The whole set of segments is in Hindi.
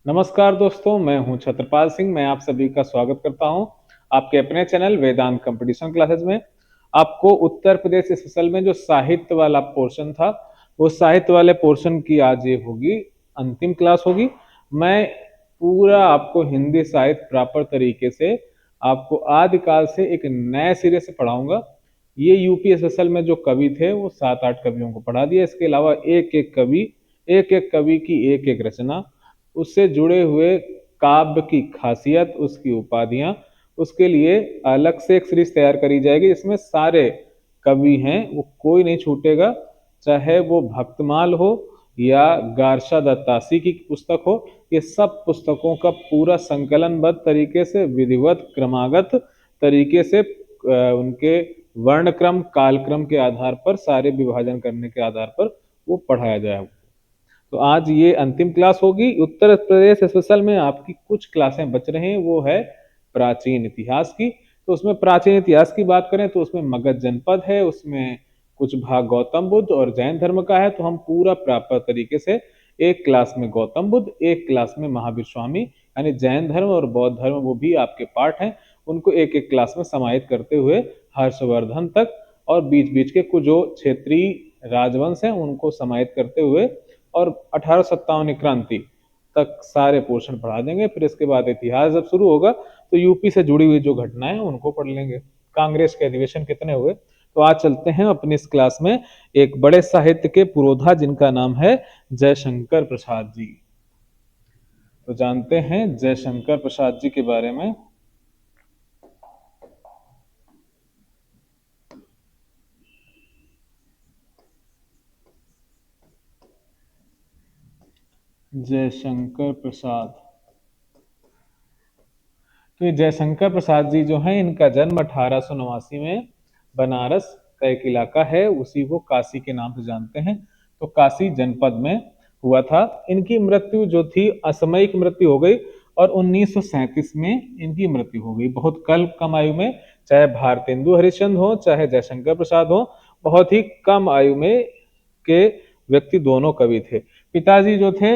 नमस्कार दोस्तों, मैं हूं छत्रपाल सिंह। मैं आप सभी का स्वागत करता हूं आपके अपने चैनल वेदांत कंपटीशन क्लासेस में। आपको उत्तर प्रदेश स्पेशल में जो साहित्य वाला पोर्शन था, वो साहित्य वाले पोर्शन की आज ये होगी अंतिम क्लास होगी। मैं पूरा आपको हिंदी साहित्य प्रॉपर तरीके से आपको आदिकाल से एक नए सिरे से पढ़ाऊंगा। ये यूपी स्पेशल में जो कवि थे वो 7-8 कवियों को पढ़ा दिया। इसके अलावा एक एक कवि की एक एक रचना, उससे जुड़े हुए काव्य की खासियत, उसकी उपाधियां, उसके लिए अलग से एक सीरीज तैयार करी जाएगी। इसमें सारे कवि हैं, वो कोई नहीं छूटेगा। चाहे वो भक्तमाल हो या गार्षा दत्तासी की पुस्तक हो, ये सब पुस्तकों का पूरा संकलनबद्ध तरीके से विधिवत क्रमागत तरीके से उनके वर्णक्रम कालक्रम के आधार पर, सारे विभाजन करने के आधार पर वो पढ़ाया जाएगा। तो आज ये अंतिम क्लास होगी। उत्तर प्रदेश स्पेशल में आपकी कुछ क्लासें बच रही हैं, वो है प्राचीन इतिहास की। तो उसमें प्राचीन इतिहास की बात करें तो उसमें मगध जनपद है, उसमें कुछ भाग गौतम बुद्ध और जैन धर्म का है। तो हम पूरा प्रॉपर तरीके से एक क्लास में गौतम बुद्ध, एक क्लास में महावीर स्वामी, यानी जैन धर्म और बौद्ध धर्म वो भी आपके पार्ट हैं, उनको एक एक क्लास में समाहित करते हुए हर्षवर्धन तक, और बीच बीच के कुछ जो क्षेत्रीय राजवंश हैं उनको समाहित करते हुए और 1857 क्रांति तक सारे पोर्शन पढ़ा देंगे। फिर इसके बाद इतिहास जब शुरू होगा तो यूपी से जुड़ी हुई जो घटनाएं हैं उनको पढ़ लेंगे। कांग्रेस के अधिवेशन कितने हुए, तो आज चलते हैं अपनी इस क्लास में एक बड़े साहित्य के पुरोधा जिनका नाम है जयशंकर प्रसाद जी। तो जानते हैं जयशंकर प्रसाद जी के बारे में। जयशंकर प्रसाद, तो ये जयशंकर प्रसाद जी जो हैं, इनका जन्म 1889 में बनारस का एक इलाका है, उसी को काशी के नाम से जानते हैं, तो काशी जनपद में हुआ था। इनकी मृत्यु जो थी असामयिक मृत्यु हो गई और 1937 में इनकी मृत्यु हो गई, बहुत कम आयु में। चाहे भारतेंदु हरिश्चंद्र हो चाहे जयशंकर प्रसाद हो, बहुत ही कम आयु में के व्यक्ति दोनों कवि थे। पिताजी जो थे,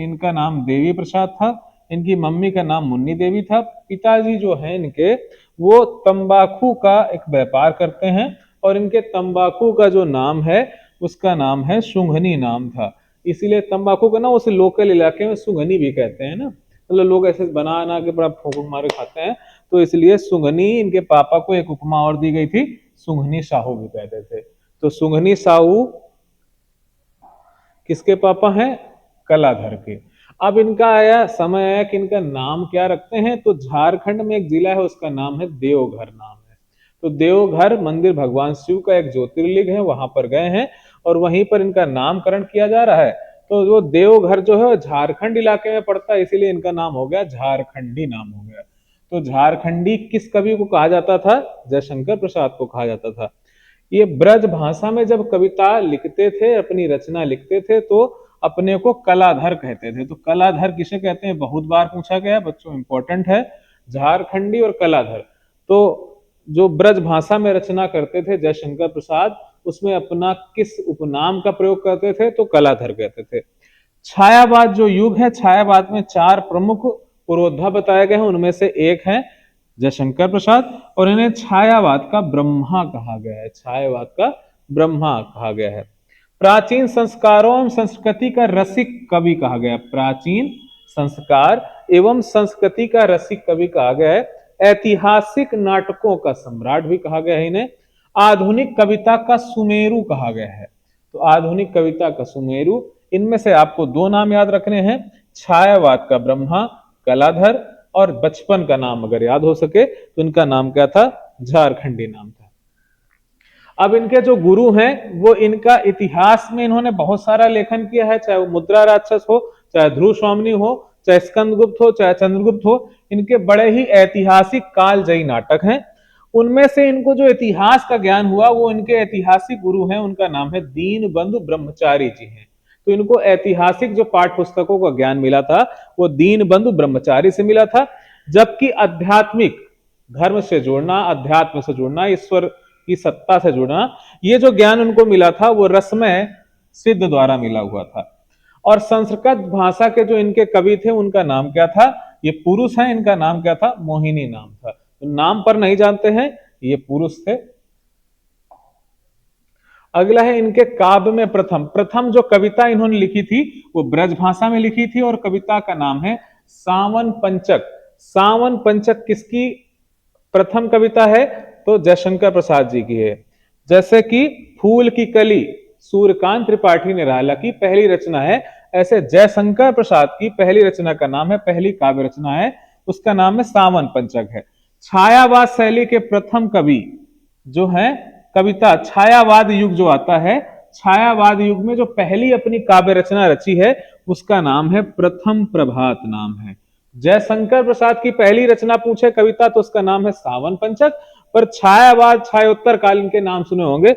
इनका नाम देवी प्रसाद था, इनकी मम्मी का नाम मुन्नी देवी था। पिताजी जो है इनके, वो तंबाकू का एक व्यापार करते हैं, और इनके तंबाकू का जो नाम है उसका नाम है सुंघनी नाम था। इसीलिए तंबाकू का ना उस लोकल इलाके में सुंघनी भी कहते हैं ना, मतलब लोग ऐसे बना के बड़ा फूंक मारे खाते हैं, तो इसलिए सुंघनी। इनके पापा को एक उपमा और दी गई थी, सुंघनी साहू भी कहते थे। तो सुंघनी साहू किसके पापा हैं? कलाधर के। अब इनका समय आया कि इनका नाम क्या रखते हैं, तो झारखंड में एक जिला है उसका नाम है देवघर नाम है। तो देवघर मंदिर भगवान शिव का एक ज्योतिर्लिंग है, वहां पर गए हैं और वहीं पर इनका नामकरण किया जा रहा है। तो वो देवघर जो है झारखंड इलाके में पड़ता है, इसीलिए इनका नाम हो गया झारखंडी नाम हो गया। तो झारखंडी किस कवि को कहा जाता था? जयशंकर प्रसाद को कहा जाता था। ये ब्रज भाषा में जब कविता लिखते थे, अपनी रचना लिखते थे, तो अपने को कलाधर कहते थे। तो कलाधर किसे कहते हैं, बहुत बार पूछा गया बच्चों, इंपॉर्टेंट है। झारखंडी और कलाधर, तो जो ब्रज भाषा में रचना करते थे जयशंकर प्रसाद, उसमें अपना किस उपनाम का प्रयोग करते थे, तो कलाधर कहते थे। छायावाद जो युग है, छायावाद में 4 प्रमुख पुरोधा बताए गए हैं, उनमें से एक है जयशंकर प्रसाद, और इन्हें छायावाद का ब्रह्मा कहा गया है। छायावाद का ब्रह्मा कहा गया है। प्राचीन संस्कारों एवं संस्कृति का रसिक कवि कहा गया। प्राचीन संस्कार एवं संस्कृति का रसिक कवि कहा गया है। ऐतिहासिक नाटकों का सम्राट भी कहा गया है इन्हें। आधुनिक कविता का सुमेरु कहा गया है। तो आधुनिक कविता का सुमेरु, इनमें से आपको 2 नाम याद रखने हैं, छायावाद का ब्रह्मा कलाधर, और बचपन का नाम अगर याद हो सके तो इनका नाम क्या था? झारखंडी नाम था। अब इनके जो गुरु हैं, वो इनका इतिहास में इन्होंने बहुत सारा लेखन किया है, चाहे वो मुद्रा राक्षस हो, चाहे ध्रुव स्वामिनी हो, चाहे स्कंदगुप्त हो, चाहे चंद्रगुप्त हो। इनके बड़े ही ऐतिहासिक कालजयी नाटक हैं। उनमें से इनको जो इतिहास का ज्ञान हुआ, वो इनके ऐतिहासिक गुरु हैं, उनका नाम है दीनबंधु ब्रह्मचारी जी हैं। तो इनको ऐतिहासिक जो पाठ पुस्तकों का ज्ञान मिला था, वो दीनबंधु ब्रह्मचारी से मिला था। जबकि आध्यात्मिक धर्म से जुड़ना, अध्यात्म से जुड़ना, ईश्वर की सत्ता से जुड़ना, ये जो ज्ञान उनको मिला था वो रसमय सिद्ध द्वारा मिला हुआ था। और संस्कृत भाषा के जो इनके कवि थे उनका नाम क्या था? ये पुरुष हैं, इनका नाम क्या था? मोहिनी नाम था। तो नाम पर नहीं जानते हैं, ये पुरुष थे। अगला है इनके काव्य में प्रथम। प्रथम जो कविता इन्होंने लिखी थी वो ब्रज भाषा में लिखी थी और कविता का नाम है सावन पंचक। सावन पंचक किसकी प्रथम कविता है? तो जयशंकर प्रसाद जी की है। जैसे कि फूल की कली सूर्यकांत त्रिपाठी निराला की पहली रचना है, ऐसे जयशंकर प्रसाद की पहली रचना का नाम है, पहली काव्य रचना है, उसका नाम है सावन पंचक है। छायावाद शैली के प्रथम कवि जो है, कविता छायावाद युग जो आता है, छायावाद युग में जो पहली अपनी काव्य रचना रची है उसका नाम है प्रथम प्रभात नाम है। जयशंकर प्रसाद की पहली रचना पूछे कविता तो उसका नाम है सावन पंचक, पर छायावाद छायोत्तर काल इनके नाम सुने होंगे।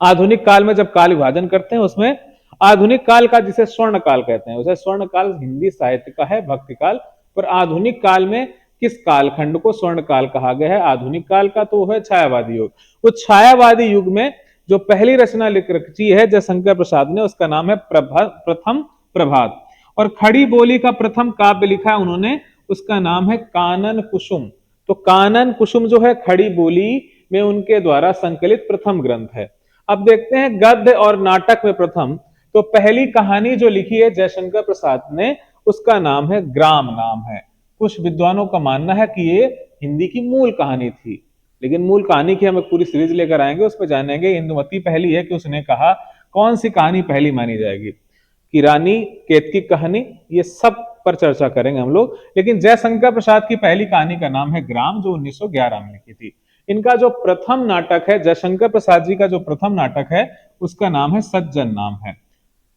आधुनिक काल में जब काल विभाजन करते हैं उसमें आधुनिक काल का जिसे स्वर्ण काल कहते हैं, उसे स्वर्ण काल हिंदी साहित्य का है, भक्ति काल, पर आधुनिक काल में किस कालखंड को स्वर्ण काल कहा गया है? आधुनिक काल का तो है छायावादी युग। वो छायावादी युग में जो पहली रचना लिख रखी है जयशंकर प्रसाद ने उसका नाम है प्रथम प्रभात। और खड़ी बोली का प्रथम काव्य लिखा है उन्होंने, उसका नाम है कानन कुसुम। तो कानन कुसुम जो है खड़ी बोली में उनके द्वारा संकलित प्रथम ग्रंथ है। अब देखते हैं गद्य और नाटक में प्रथम। तो पहली कहानी जो लिखी है जयशंकर प्रसाद ने उसका नाम है ग्राम नाम है। कुछ विद्वानों का मानना है कि ये हिंदी की मूल कहानी थी, लेकिन मूल कहानी की हम एक पूरी सीरीज लेकर आएंगे, उस पर जानेंगे। इंदुमती पहली है कि उसने कहा कौन सी कहानी पहली मानी जाएगी, कि रानी केतकी कहानी, ये सब पर चर्चा करेंगे हम लोग। लेकिन जयशंकर प्रसाद की पहली कहानी का नाम है ग्राम, जो 1911 में लिखी थी। इनका जो प्रथम नाटक है, जयशंकर प्रसाद जी का जो प्रथम नाटक है उसका नाम है सज्जन नाम है।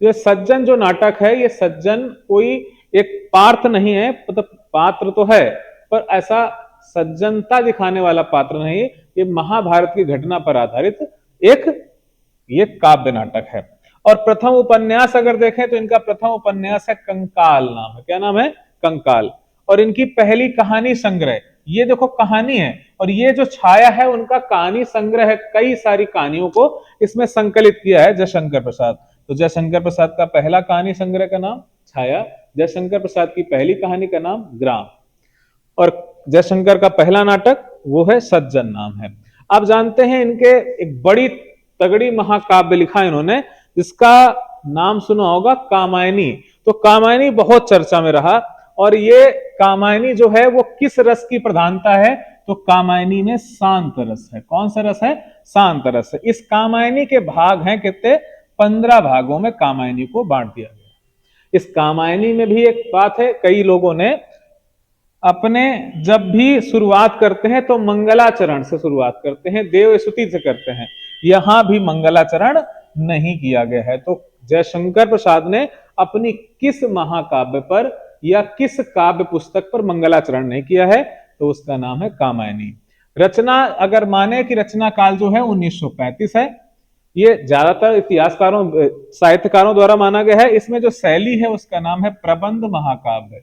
ये सज्जन जो नाटक है, ये सज्जन कोई एक पात्र नहीं है, मतलब पात्र तो है पर ऐसा सज्जनता दिखाने वाला पात्र नहीं, ये महाभारत की घटना पर आधारित एक ये काव्य नाटक है। और प्रथम उपन्यास अगर देखें तो इनका प्रथम उपन्यास है कंकाल नाम है। क्या नाम है? कंकाल। और इनकी पहली कहानी संग्रह, ये देखो कहानी है, और ये जो छाया है उनका कहानी संग्रह है, कई सारी कहानियों को इसमें संकलित किया है जयशंकर प्रसाद। तो जयशंकर प्रसाद का पहला कहानी संग्रह का नाम छाया, जयशंकर प्रसाद की पहली कहानी का नाम ग्राम, और जयशंकर का पहला नाटक वो है सज्जन नाम है। आप जानते हैं इनके एक बड़ी तगड़ी महाकाव्य लिखा इन्होंने, जिसका नाम सुना होगा कामायनी। तो कामायनी बहुत चर्चा में रहा, और ये कामायनी जो है वो किस रस की प्रधानता है? तो कामायनी में शांत रस है। कौन सा रस है? शांत रस है। इस कामायनी के भाग हैं कितने? 15 भागों में कामायनी को बांट दिया गया। इस कामायनी में भी एक बात है, कई लोगों ने अपने जब भी शुरुआत करते हैं तो मंगलाचरण से शुरुआत करते हैं, देव स्तुति से करते हैं। यहां भी मंगलाचरण नहीं किया गया है। तो जयशंकर प्रसाद ने अपनी किस महाकाव्य पर या किस काव्य पुस्तक पर मंगलाचरण नहीं किया है? तो उसका नाम है कामायनी। रचना अगर माने कि रचना काल जो है 1935 है, ये ज्यादातर इतिहासकारों साहित्यकारों द्वारा माना गया है। इसमें जो शैली है उसका नाम है प्रबंध महाकाव्य।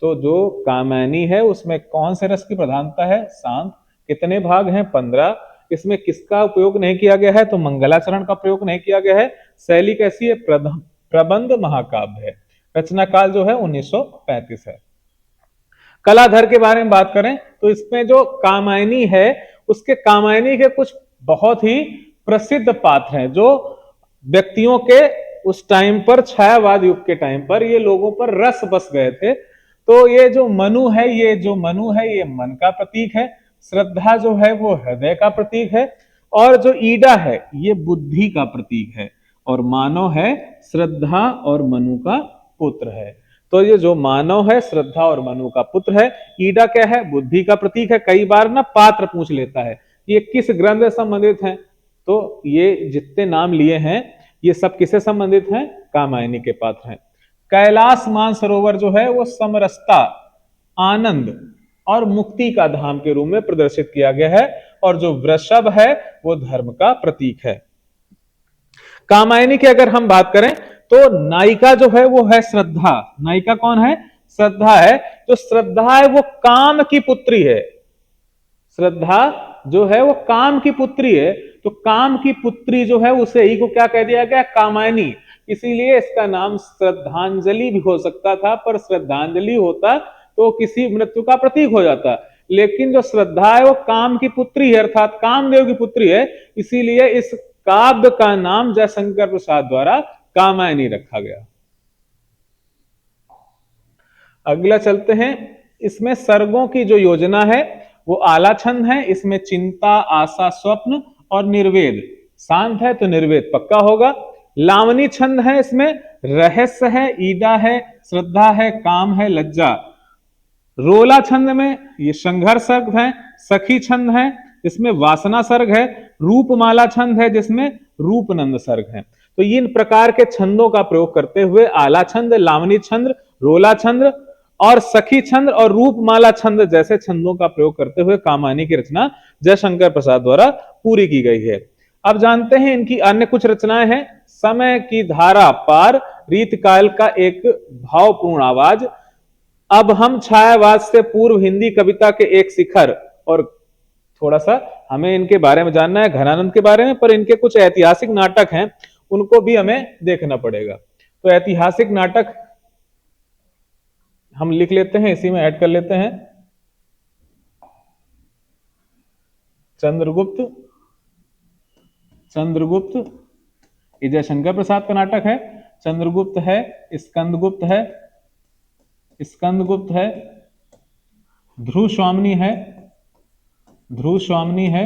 तो जो कामायनी है उसमें कौन से रस की प्रधानता है? शांत। कितने भाग हैं? 15। इसमें किसका उपयोग नहीं किया गया है? तो मंगलाचरण का प्रयोग नहीं किया गया है। शैली कैसी है? प्रबंध महाकाव्य है। रचना काल जो है 1935 है। कलाधर के बारे में बात करें तो इसमें जो कामायनी है उसके कामायनी के कुछ बहुत ही प्रसिद्ध पात्र हैं, जो व्यक्तियों के उस टाइम पर, छायावाद युग के टाइम पर, ये लोगों पर रस बस गए थे। तो ये जो मनु है, ये मन का प्रतीक है। श्रद्धा जो है वो हृदय का प्रतीक है, और जो ईडा है ये बुद्धि का प्रतीक है, और मानव है श्रद्धा और मनु का पुत्र है। तो ये जो मानव है श्रद्धा और मनु का पुत्र है, ईडा क्या है? बुद्धि का प्रतीक है। कई बार ना पात्र पूछ लेता है ये किस ग्रंथ से संबंधित है, तो ये जितने नाम लिए हैं ये सब किससे संबंधित हैं? कामायनी के पात्र हैं। कैलाश मानसरोवर जो है वो समरसता, आनंद और मुक्ति का धाम के रूप में प्रदर्शित किया गया है, और जो वृषभ है वो धर्म का प्रतीक है। कामायनी की अगर हम बात करें तो नायिका जो है वो है श्रद्धा। नायिका कौन है? श्रद्धा है। जो श्रद्धा है वो काम की पुत्री है। श्रद्धा जो है वो काम की पुत्री है। तो काम की पुत्री जो है उसे ही को क्या कह दिया गया? कामायनी। इसीलिए इसका नाम श्रद्धांजलि भी हो सकता था, पर श्रद्धांजलि होता तो किसी मृत्यु का प्रतीक हो जाता। लेकिन जो श्रद्धा है वो काम की पुत्री है, अर्थात कामदेव की पुत्री है, इसीलिए इस काव्य का नाम जयशंकर प्रसाद द्वारा कामायनी रखा गया। अगला चलते हैं, इसमें सर्गों की जो योजना है वो आला छंद है। इसमें चिंता, आशा, स्वप्न और निर्वेद, शांत है तो निर्वेद पक्का होगा। लावनी छंद है, इसमें रहस्य है, ईदा है, श्रद्धा है, काम है, लज्जा। रोला छंद में ये संघर्ष सर्ग है। सखी छंद है, इसमें वासना सर्ग है। रूपमाला छंद है, जिसमें रूपनंद सर्ग है। तो इन प्रकार के छंदों का प्रयोग करते हुए आला छंद, लावनी छंद, रोला छंद और सखी छंद और रूपमाला छंद जैसे छंदों का प्रयोग करते हुए कामायनी की रचना जयशंकर प्रसाद द्वारा पूरी की गई है। अब जानते हैं इनकी अन्य कुछ रचनाएं हैं। समय की धारा पार, रीतकाल का एक भावपूर्ण आवाज, अब हम छायावाद से पूर्व, हिंदी कविता के एक शिखर। और थोड़ा सा हमें इनके बारे में जानना है, घनानंद के बारे में, पर इनके कुछ ऐतिहासिक नाटक हैं उनको भी हमें देखना पड़ेगा। तो ऐतिहासिक नाटक हम लिख लेते हैं, इसी में ऐड कर लेते हैं। चंद्रगुप्त, चंद्रगुप्त ये जयशंकर प्रसाद का नाटक है। चंद्रगुप्त है, स्कंदगुप्त है, स्कंदगुप्त है, ध्रुव स्वामिनी है, ध्रुव स्वामिनी है।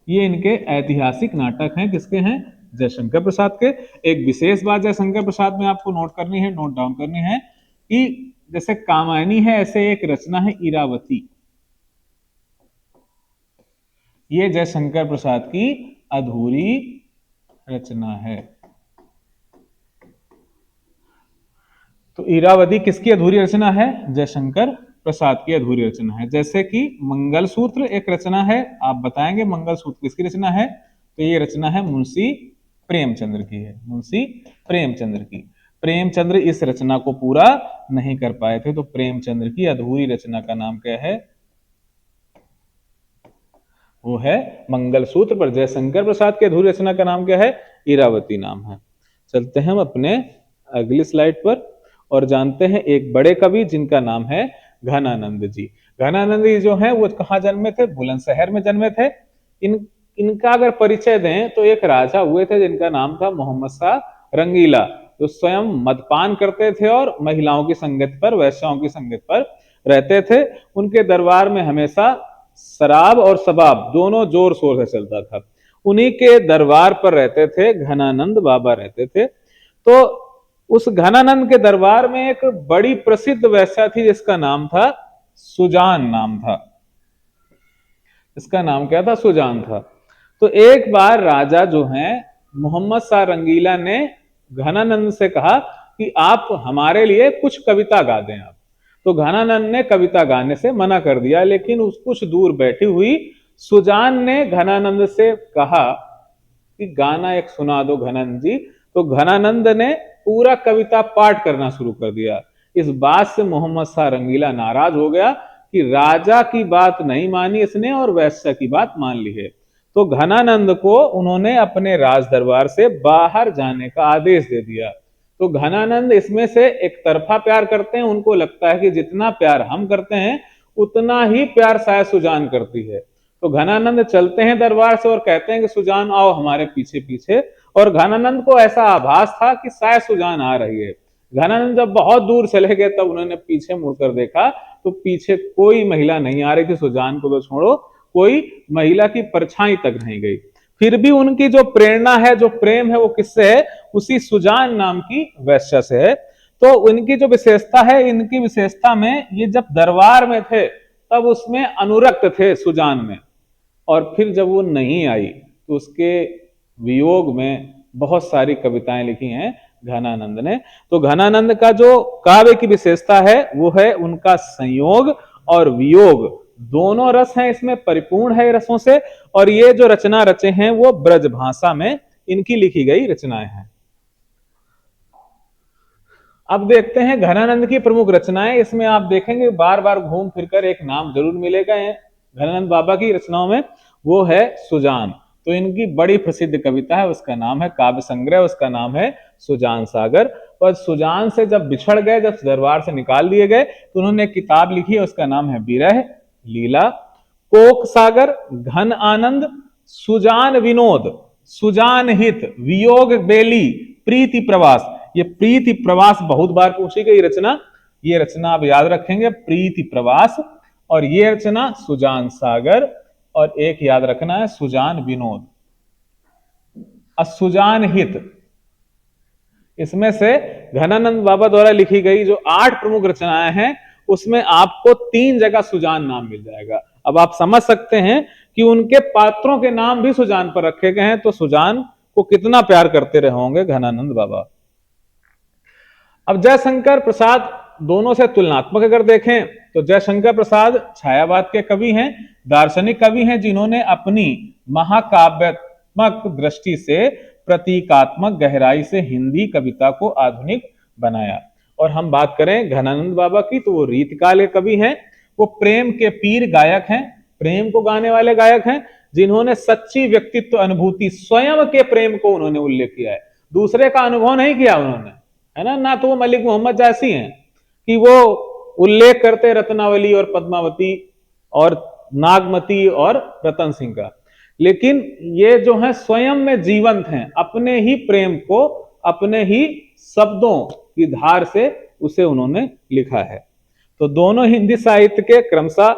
ये इनके ऐतिहासिक नाटक हैं। किसके हैं? जयशंकर प्रसाद के। एक विशेष बात जयशंकर प्रसाद में आपको नोट करनी है, नोट डाउन करनी है कि जैसे कामायनी है, ऐसे एक रचना है इरावती। ये जयशंकर प्रसाद की अधूरी रचना है। तो इरावती किसकी अधूरी रचना है? जयशंकर प्रसाद की अधूरी रचना है। जैसे कि मंगलसूत्र एक रचना है, आप बताएंगे मंगलसूत्र किसकी रचना है? तो ये रचना है मुंशी प्रेमचंद्र की है, मुंशी प्रेमचंद्र की। प्रेमचंद्र इस रचना को पूरा नहीं कर पाए थे, तो प्रेमचंद्र की अधूरी रचना का नाम क्या है? वो है मंगलसूत्र। पर जयशंकर प्रसाद की अधूरी रचना का नाम क्या है? इरावती नाम है। चलते हैं हम अपने अगली स्लाइड पर और जानते हैं एक बड़े कवि जिनका नाम है घनानंद जी। घनानंद जी जो है वो कहाँ जन्मे थे? बुलंदशहर में जन्मे थे। इनका अगर परिचय दें तो एक राजा हुए थे जिनका नाम था मोहम्मद शाह रंगीला, जो स्वयं मदपान करते थे और महिलाओं की संगत पर, वैश्याओं की संगत पर रहते थे। उनके दरबार में हमेशा शराब और शबाब दोनों जोर शोर से चलता था। उन्हीं के दरबार पर रहते थे घनानंद बाबा रहते थे। तो उस घनानंद के दरबार में एक बड़ी प्रसिद्ध वैश्या थी जिसका नाम था सुजान नाम था। इसका नाम क्या था? सुजान था। तो एक बार राजा जो हैं मोहम्मद शाह रंगीला ने घनानंद से कहा कि आप हमारे लिए कुछ कविता गा दें आप। तो घनानंद ने कविता गाने से मना कर दिया, लेकिन उस कुछ दूर बैठी हुई सुजान ने घनानंद से कहा कि गाना एक सुना दो घनानंद जी। तो घनानंद ने पूरा कविता पाठ करना शुरू कर दिया। इस बात से मोहम्मद शाह रंगीला नाराज हो गया कि राजा की बात नहीं मानी इसने और वैश्या की बात मान ली है। तो घनानंद को उन्होंने अपने राज दरबार से बाहर जाने का आदेश दे दिया। तो घनानंद इसमें से एक तरफा प्यार करते हैं, उनको लगता है कि जितना प्यार हम करते हैं उतना ही प्यार शायद सुजान करती है। तो घनानंद चलते हैं दरबार से और कहते हैं कि सुजान आओ हमारे पीछे पीछे। और घनानंद को ऐसा आभास था कि शायद सुजान आ रही है। घनानंद जब बहुत दूर चले गए तब उन्होंने पीछे मुड़कर देखा तो पीछे कोई महिला नहीं आ रही थी। सुजान को तो छोड़ो, कोई महिला की परछाई तक नहीं गई। फिर भी उनकी जो प्रेरणा है, जो प्रेम है, वो किससे है? उसी सुजान नाम की वैश्या से है। तो इनकी जो विशेषता है, इनकी विशेषता में ये जब दरबार में थे तब उसमें अनुरक्त थे सुजान में, और फिर जब वो नहीं आई तो उसके वियोग में बहुत सारी कविताएं लिखी हैं घनानंद ने। तो घनानंद का जो काव्य की विशेषता है वो है उनका संयोग और वियोग, दोनों रस हैं इसमें, परिपूर्ण है रसों से। और ये जो रचना रचे हैं वो ब्रज भाषा में इनकी लिखी गई रचनाएं हैं। अब देखते हैं घनानंद की प्रमुख रचनाएं। इसमें आप देखेंगे बार बार घूम फिरकर एक नाम जरूर मिलेगा घनानंद बाबा की रचनाओं में, वो है सुजान। तो इनकी बड़ी प्रसिद्ध कविता है, उसका नाम है काव्य संग्रह, उसका नाम है सुजान सागर। पर सुजान से जब बिछड़ गए, जब दरबार से निकाल दिए गए, तो उन्होंने एक किताब लिखी है, उसका नाम है विरह लीला। कोक सागर, घन आनंद, सुजान विनोद, सुजान हित, वियोग बेली, प्रीति प्रवास। ये प्रीति प्रवास बहुत बार पूछी गई रचना, ये रचना आप याद रखेंगे, प्रीति प्रवास। और ये रचना सुजान सागर, और एक याद रखना है सुजान विनोद, सुजान हित। इसमें से घनानंद बाबा द्वारा लिखी गई जो 8 प्रमुख रचनाएं हैं, उसमें आपको 3 जगह सुजान नाम मिल जाएगा। अब आप समझ सकते हैं कि उनके पात्रों के नाम भी सुजान पर रखे गए हैं, तो सुजान को कितना प्यार करते रहे होंगे घनानंद बाबा। अब जयशंकर प्रसाद, दोनों से तुलनात्मक अगर देखें तो जयशंकर प्रसाद छायावाद के कवि हैं, दार्शनिक कवि हैं, जिन्होंने अपनी महाकाव्यात्मक दृष्टि से, प्रतीकात्मक गहराई से हिंदी कविता को आधुनिक बनाया। और हम बात करें घनानंद बाबा की, तो वो रीतकाल के कवि हैं, वो प्रेम के पीर गायक हैं, प्रेम को गाने वाले गायक हैं, जिन्होंने सच्ची व्यक्तित्व अनुभूति, स्वयं के प्रेम को उन्होंने उल्लेख किया है, दूसरे का अनुभव नहीं किया उन्होंने, है ना। ना तो वो मलिक मोहम्मद जैसी हैं कि वो उल्लेख करते रत्नावली और पद्मावती और नागमती और रतन सिंह का, लेकिन ये जो है स्वयं में जीवंत हैं, अपने ही प्रेम को अपने ही शब्दों की धार से उसे उन्होंने लिखा है। तो दोनों हिंदी साहित्य के क्रमशः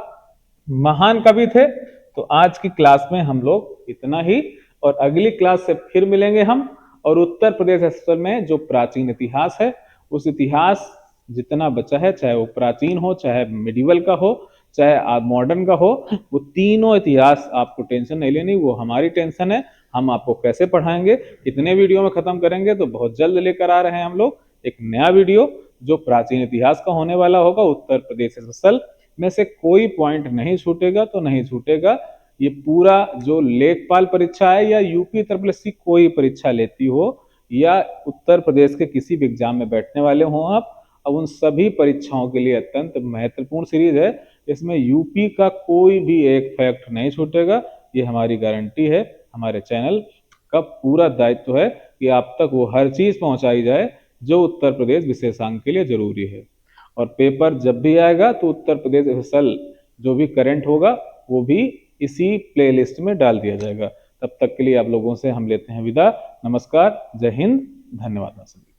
महान कवि थे। तो आज की क्लास में हम लोग इतना ही, और अगली क्लास से फिर मिलेंगे हम, और उत्तर प्रदेश एक्सप्रेस में जो प्राचीन इतिहास है, उस इतिहास जितना बचा है, चाहे वो प्राचीन हो, चाहे मिडिवल का हो, चाहे मॉडर्न का हो, वो तीनों इतिहास आपको टेंशन नहीं लेनी, वो हमारी टेंशन है। हम आपको कैसे पढ़ाएंगे, इतने वीडियो में खत्म करेंगे, तो बहुत जल्द लेकर आ रहे हैं हम लोग एक नया वीडियो जो प्राचीन इतिहास का होने वाला होगा। उत्तर प्रदेश स्पेशल में से कोई पॉइंट नहीं छूटेगा तो नहीं छूटेगा। ये पूरा जो लेखपाल परीक्षा है या यूपी ट्रिपल कोई परीक्षा लेती हो, या उत्तर प्रदेश के किसी भी एग्जाम में बैठने वाले हो आप, अब उन सभी परीक्षाओं के लिए अत्यंत महत्वपूर्ण सीरीज है। इसमें यूपी का कोई भी एक फैक्ट नहीं छूटेगा, ये हमारी गारंटी है। हमारे चैनल का पूरा दायित्व है कि आप तक वो हर चीज पहुंचाई जाए जो उत्तर प्रदेश विशेषांक के लिए जरूरी है। और पेपर जब भी आएगा तो उत्तर प्रदेश स्पेशल जो भी करंट होगा वो भी इसी प्लेलिस्ट में डाल दिया जाएगा। तब तक के लिए आप लोगों से हम लेते हैं विदा। नमस्कार, जय हिंद, धन्यवाद सभी।